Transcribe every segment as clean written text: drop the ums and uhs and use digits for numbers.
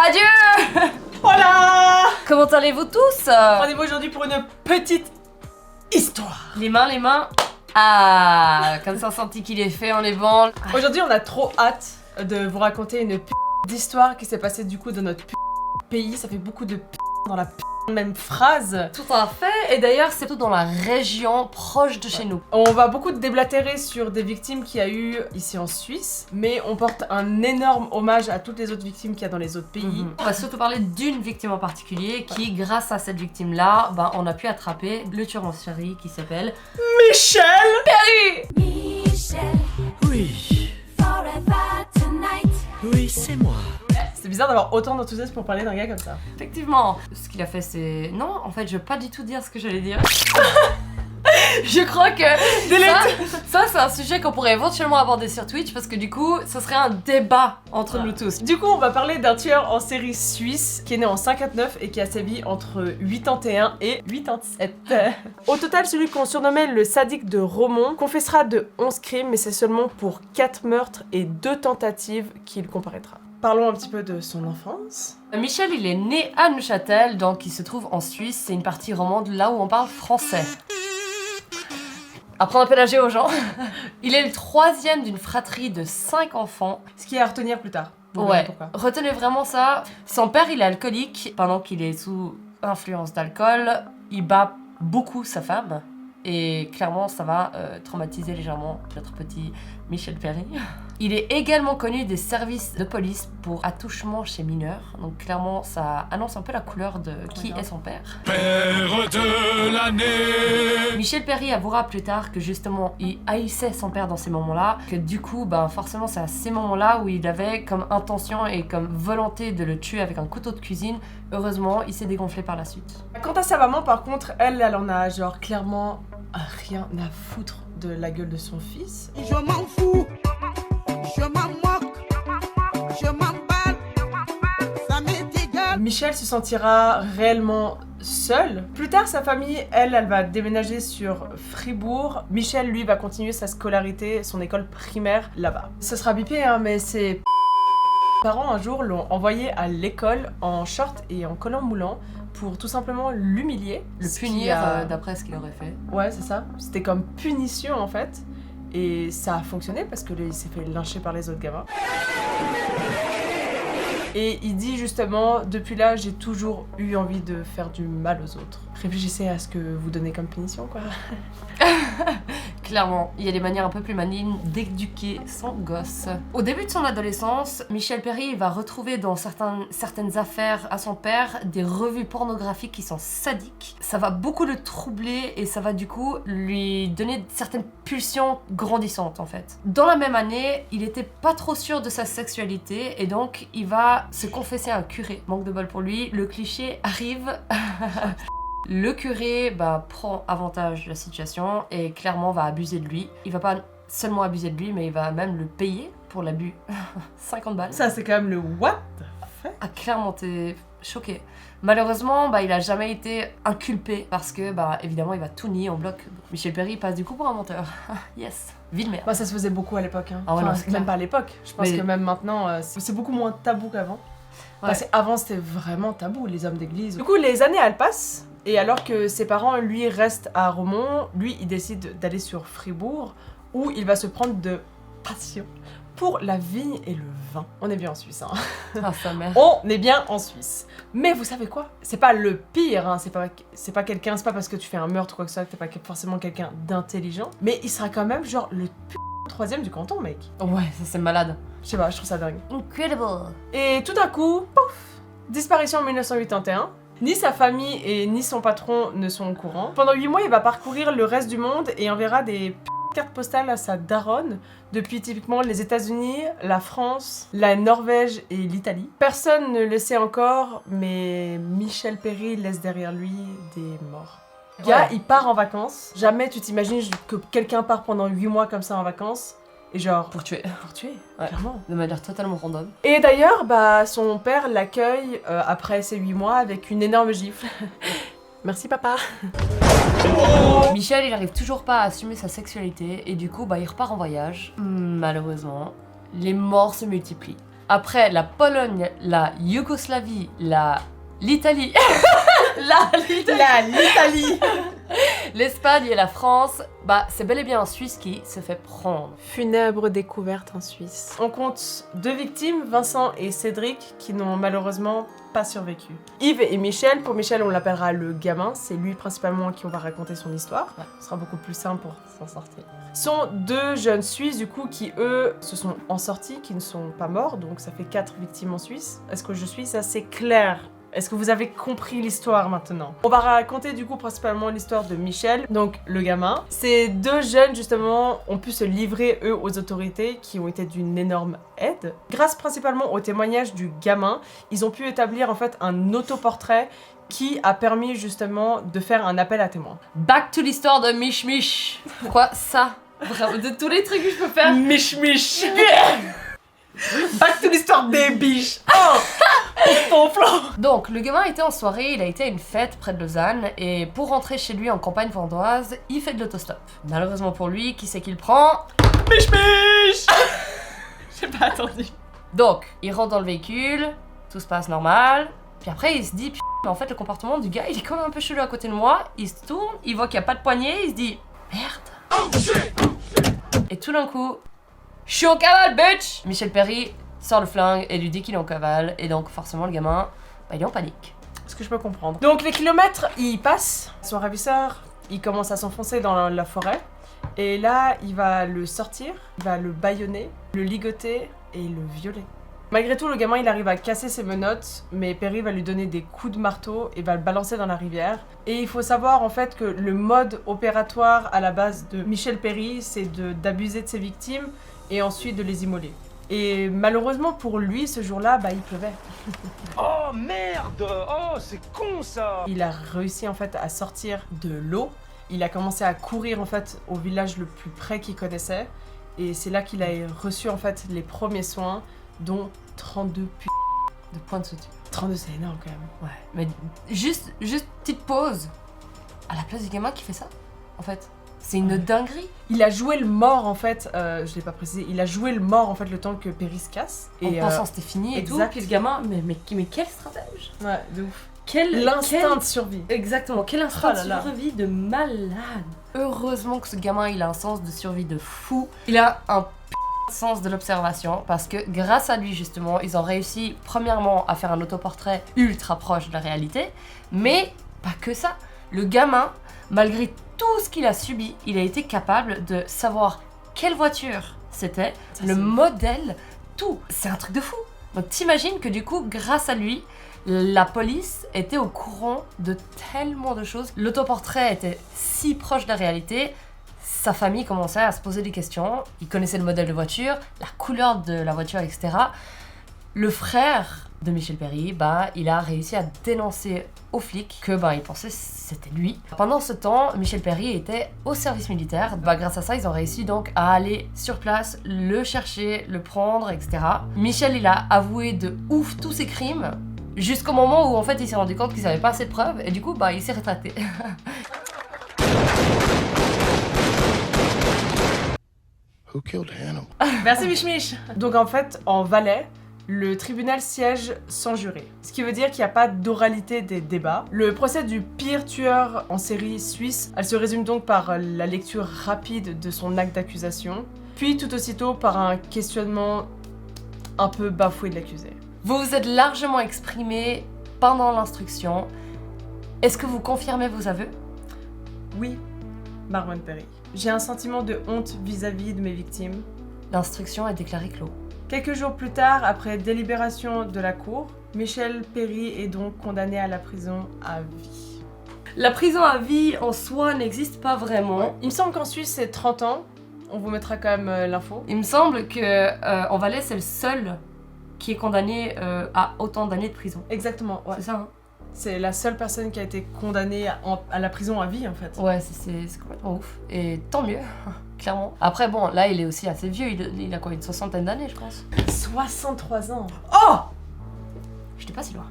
Adieu. Voilà. Comment allez-vous tous? Rendez-vous aujourd'hui pour une petite histoire. Les mains. Ah, comme ça, senti qu'il est fait, on est bon. Aujourd'hui, on a trop hâte de vous raconter une d'histoire qui s'est passée du coup dans notre pays. Ça fait beaucoup de dans la même phrase. Tout à fait. Et d'ailleurs, c'est tout dans la région proche de chez nous. On va beaucoup déblatérer sur des victimes qu'il y a eu ici en Suisse, mais on porte un énorme hommage à toutes les autres victimes qu'il y a dans les autres pays. On va surtout parler d'une victime en particulier qui, grâce à cette victime-là, on a pu attraper le tueur en série qui s'appelle Michel Perry. Michel, Oui, forever tonight. oui, c'est moi. C'est bizarre d'avoir autant d'enthousiasme pour parler d'un gars comme ça. Effectivement, ce qu'il a fait, c'est... Non, en fait, je vais pas du tout dire ce que j'allais dire. Je crois que ça c'est un sujet qu'on pourrait éventuellement aborder sur Twitch parce que du coup, ce serait un débat entre nous tous. Du coup, on va parler d'un tueur en série suisse qui est né en 59 et qui a sévi entre 81 et 87. Au total, celui qu'on surnommait le sadique de Romont confessera de 11 crimes, mais c'est seulement pour 4 meurtres et 2 tentatives qu'il comparaîtra. Parlons un petit peu de son enfance. Michel, il est né à Neuchâtel, donc il se trouve en Suisse. C'est une partie romande là où on parle français. Apprendre un peu nager aux gens. Il est le 3e d'une fratrie de 5 enfants. Ce qui est à retenir plus tard. Vous verrez Ouais, pourquoi. retenez vraiment ça. Son père, il est alcoolique. Pendant qu'il est sous influence d'alcool, il bat beaucoup sa femme. Et clairement, ça va traumatiser légèrement notre petit Michel Perry. Il est également connu des services de police pour attouchement chez mineurs. Donc clairement, ça annonce un peu la couleur de qui est son père. Père de l'année. Michel Perry avouera plus tard que justement, il haïssait son père dans ces moments-là. Que du coup, forcément, c'est à ces moments-là où il avait comme intention et comme volonté de le tuer avec un couteau de cuisine. Heureusement, il s'est dégonflé par la suite. Quant à sa maman, par contre, elle en a genre clairement rien à foutre de la gueule de son fils. Je m'en fous, je m'en moque, je m'emballe, ça m'est égal. Michel se sentira réellement seul. Plus tard, sa famille, elle va déménager sur Fribourg. Michel, lui, va continuer sa scolarité, son école primaire là-bas. Ce sera bipé, hein, mais ses parents, un jour, l'ont envoyé à l'école en short et en collant moulant pour tout simplement l'humilier. Le Ce qui punir a- d'après ce qu'il aurait fait. Ouais, c'est ça. C'était comme punition en fait. Et ça a fonctionné parce que il s'est fait lyncher par les autres gamins. Et il dit justement, depuis là, j'ai toujours eu envie de faire du mal aux autres. Réfléchissez à ce que vous donnez comme punition, quoi. Clairement, il y a des manières un peu plus malignes d'éduquer son gosse. Au début de son adolescence, Michel Perry va retrouver dans certaines affaires à son père des revues pornographiques qui sont sadiques. Ça va beaucoup le troubler et ça va du coup lui donner certaines pulsions grandissantes en fait. Dans la même année, il était pas trop sûr de sa sexualité et donc il va se confesser à un curé. Manque de bol pour lui, le cliché arrive. Le curé prend avantage de la situation et clairement va abuser de lui. Il va pas seulement abuser de lui, mais il va même le payer pour l'abus. 50 balles. Ça, c'est quand même le what the fuck. Ah, clairement, t'es choqué. Malheureusement, il a jamais été inculpé parce que, évidemment, il va tout nier en bloc. Michel Perry passe du coup pour un menteur. Yes, vie de merde. Bah, ça se faisait beaucoup à l'époque. Hein. Ah ouais, non, c'est clair. même pas à l'époque. Je pense Mais- que même maintenant, c'est beaucoup moins tabou qu'avant. Parce qu'avant, c'était vraiment tabou, les hommes d'église. Du coup, les années, elles passent. Et alors que ses parents, lui, restent à Romont, lui, il décide d'aller sur Fribourg, où il va se prendre de passion pour la vigne et le vin. On est bien en Suisse, hein. Ah, sa mère. On est bien en Suisse. Mais vous savez quoi? C'est pas le pire, hein. C'est pas quelqu'un, c'est pas parce que tu fais un meurtre ou quoi que ce soit que t'es pas forcément quelqu'un d'intelligent. Mais il sera quand même genre le 3e du canton, mec. Ouais, ça c'est malade. Je sais pas, je trouve ça dingue. Incredible. Et tout d'un coup, pouf, disparition en 1981. Ni sa famille et ni son patron ne sont au courant. Pendant 8 mois, il va parcourir le reste du monde et enverra des cartes postales à sa daronne depuis typiquement les États-Unis, la France, la Norvège et l'Italie. Personne ne le sait encore, mais Michel Perry laisse derrière lui des morts. Le gars, il part en vacances. Jamais tu t'imagines que quelqu'un part pendant 8 mois comme ça en vacances. Et genre, Pour tuer. pour tuer, Ouais. clairement. De manière totalement random. Et d'ailleurs, son père l'accueille après ces 8 mois avec une énorme gifle. Merci papa. Michel, il arrive toujours pas à assumer sa sexualité et du coup, il repart en voyage. Malheureusement, les morts se multiplient. Après la Pologne, la Yougoslavie, l'Italie, L'Italie. l'Espagne et la France, bah c'est bel et bien un Suisse qui se fait prendre. Funèbre découverte en Suisse. On compte 2 victimes, Vincent et Cédric, qui n'ont malheureusement pas survécu. Yves et Michel, pour Michel on l'appellera le gamin, c'est lui principalement à qui on va raconter son histoire. Ce sera beaucoup plus simple pour s'en sortir. Sont 2 jeunes Suisses du coup qui eux se sont en sortis, qui ne sont pas morts, donc ça fait 4 victimes en Suisse. Est-ce que je suis assez claire ? Est-ce que vous avez compris l'histoire maintenant? On va raconter du coup principalement l'histoire de Michel, donc le gamin. Ces 2 jeunes justement ont pu se livrer eux aux autorités qui ont été d'une énorme aide. Grâce principalement au témoignage du gamin, ils ont pu établir en fait un autoportrait qui a permis justement de faire un appel à témoins. Back to l'histoire de Mich Mich. Pourquoi ça? Vraiment, de tous les trucs que je peux faire. Mich Mich. Back to l'histoire des biches. Oh, ton flanc. Donc, le gamin était en soirée, il a été à une fête près de Lausanne, et pour rentrer chez lui en campagne vandoise, il fait de l'autostop. Malheureusement pour lui, qui c'est qu'il prend? Mich Mich. J'ai pas attendu. Donc, il rentre dans le véhicule, tout se passe normal, puis après il se dit, mais en fait le comportement du gars, il est quand même un peu chelou à côté de moi, il se tourne, il voit qu'il n'y a pas de poignée, il se dit, merde. Et tout d'un coup, je suis en cavale, bitch! Michel Perry sort le flingue et lui dit qu'il est en cavale, et donc forcément le gamin, bah, il est en panique. Ce que je peux comprendre. Donc les kilomètres, ils passent. Son ravisseur, il commence à s'enfoncer dans la forêt. Et là, il va le sortir, il va le bâillonner, le ligoter et le violer. Malgré tout, le gamin, il arrive à casser ses menottes, mais Perry va lui donner des coups de marteau et va le balancer dans la rivière. Et il faut savoir en fait que le mode opératoire à la base de Michel Perry, c'est d'abuser de ses victimes et ensuite de les immoler. Et malheureusement pour lui, ce jour-là, bah il pleuvait. Oh merde! Oh, c'est con ça! Il a réussi en fait à sortir de l'eau. Il a commencé à courir en fait au village le plus près qu'il connaissait. Et c'est là qu'il a reçu en fait les premiers soins, dont 32 De points de suture. 32, c'est énorme quand même. Ouais, mais juste petite pause. À la place du gamin qui fait ça, en fait. C'est une dinguerie. Il a joué le mort en fait, je l'ai pas précisé, il a joué le mort en fait le temps que Perry se casse. En pensant que c'était fini et exact. tout, puis le gamin, mais quel stratège. Ouais, de ouf. L'instinct de survie. Exactement, quel instinct Oh là là. de survie de malade. Heureusement que ce gamin, il a un sens de survie de fou. Il a un sens de l'observation, parce que grâce à lui justement, ils ont réussi premièrement à faire un autoportrait ultra proche de la réalité, mais pas que ça. Le gamin, malgré tout ce qu'il a subi, il a été capable de savoir quelle voiture c'était, le modèle, tout. C'est un truc de fou. Donc t'imagines que du coup, grâce à lui, la police était au courant de tellement de choses. L'autoportrait était si proche de la réalité, sa famille commençait à se poser des questions. Il connaissait le modèle de voiture, la couleur de la voiture, etc. Le frère de Michel Perry, bah, il a réussi à dénoncer aux flics que bah, il pensait que c'était lui. Pendant ce temps, Michel Perry était au service militaire. Bah, grâce à ça, ils ont réussi donc à aller sur place, le chercher, le prendre, etc. Michel, il a avoué de ouf tous ses crimes, jusqu'au moment où en fait il s'est rendu compte qu'il n'avait pas assez de preuves, et du coup, bah, il s'est rétracté. Who killed Hannibal? Merci Mich Mich. Donc en fait, en Valais, le tribunal siège sans juré. Ce qui veut dire qu'il n'y a pas d'oralité des débats. Le procès du pire tueur en série suisse, elle se résume donc par la lecture rapide de son acte d'accusation, puis tout aussitôt par un questionnement un peu bafoué de l'accusé. Vous vous êtes largement exprimé pendant l'instruction. Est-ce que vous confirmez vos aveux? Oui, Marwan Perry. J'ai un sentiment de honte vis-à-vis de mes victimes. L'instruction est déclarée clos. Quelques jours plus tard, après délibération de la cour, Michel Perry est donc condamné à la prison à vie. La prison à vie en soi n'existe pas vraiment. Il me semble qu'en Suisse c'est 30 ans. On vous mettra quand même l'info. Il me semble que en Valais c'est le seul qui est condamné à autant d'années de prison. Exactement, ouais. C'est ça, hein? C'est la seule personne qui a été condamnée à la prison à vie en fait. Ouais, c'est complètement ouf. Et tant mieux, clairement. Après bon, là il est aussi assez vieux, il a quoi, une 60aine d'années je pense. 63 ans. Oh! J'étais pas si loin.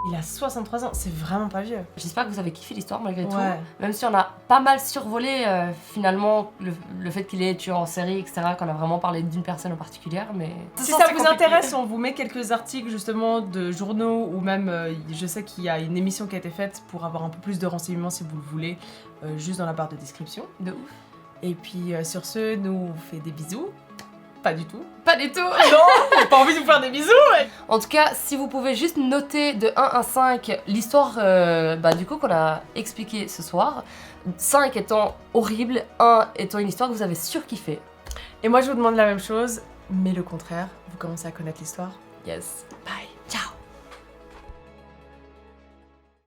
Il a 63 ans, c'est vraiment pas vieux. J'espère que vous avez kiffé l'histoire malgré tout. Ouais. Même si on a pas mal survolé finalement le fait qu'il est tué en série, etc. Qu'on a vraiment parlé d'une personne en particulier, mais... Si ça vous intéresse, on vous met quelques articles justement de journaux ou même je sais qu'il y a une émission qui a été faite pour avoir un peu plus de renseignements si vous le voulez, juste dans la barre de description. De ouf. Et puis sur ce, nous on vous fait des bisous. Pas du tout. Pas du tout. Non, j'ai pas envie de vous faire des bisous. Ouais. En tout cas, si vous pouvez juste noter de 1 à 5 l'histoire du coup qu'on a expliqué ce soir, 5 étant horrible, 1 étant une histoire que vous avez surkiffé. Et moi je vous demande la même chose, mais le contraire. Vous commencez à connaître l'histoire. Yes. Bye.